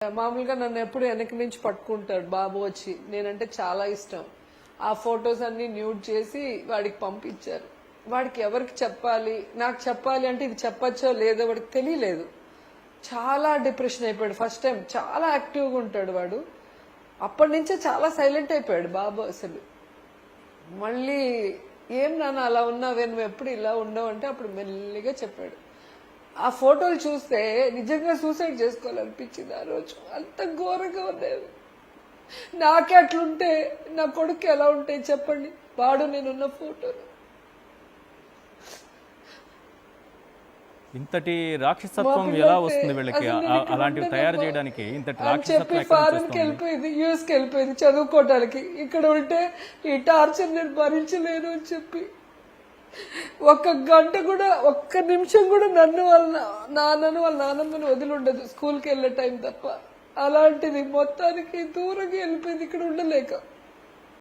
మామూలుగా నన్ను ఎప్పుడు వెనక నుంచి పట్టుకుంటాడు బాబు వచ్చి, నేనంటే చాలా ఇష్టం. ఆ ఫొటోస్ అన్ని న్యూడ్ చేసి వాడికి పంపించారు. వాడికి ఎవరికి చెప్పాలి, నాకు చెప్పాలి అంటే ఇది చెప్పచ్చో లేదో వాడికి తెలియలేదు. చాలా డిప్రెషన్ అయిపోయాడు. ఫస్ట్ టైం చాలా యాక్టివ్గా ఉంటాడు వాడు. అప్పటి నుంచే చాలా సైలెంట్ అయిపోయాడు బాబు. అసలు మళ్ళీ ఏం నాన్న అలా ఉన్నావే, నువ్వు ఎప్పుడు ఇలా ఉండవు అంటే అప్పుడు మెల్లిగా చెప్పాడు. ఆ ఫోటోలు చూస్తే నిజంగా సూసైడ్ చేసుకోవాలనిపించింది ఆ రోజు. అంత ఘోరంగా ఉండేది. నాకే అట్లుంటే నా కొడుకు ఎలా ఉంటాయి చెప్పండి. వాడు నేనున్న ఫోటోలు. ఇంతటి రాక్షసత్వం ఎలా వస్తుంది వీళ్ళకి? అలాంటివి తయారు చేయడానికి ఇంతటి చెప్పి ఫారెన్కి వెళ్ళిపోయింది, యూఎస్కి వెళ్ళిపోయింది చదువుకోవడానికి. ఇక్కడ ఉంటే ఈ టార్చర్ నేను భరించలేను అని చెప్పి ఒక్క గంట కూడా, ఒక్క నిమిషం కూడా నన్ను వాళ్ళ నాన్నమ్మని వదిలి ఉండదు స్కూల్కి వెళ్ళే టైం తప్ప. అలాంటిది మొత్తానికి దూరంగా వెళ్ళిపోయింది ఇక్కడ ఉండలేక.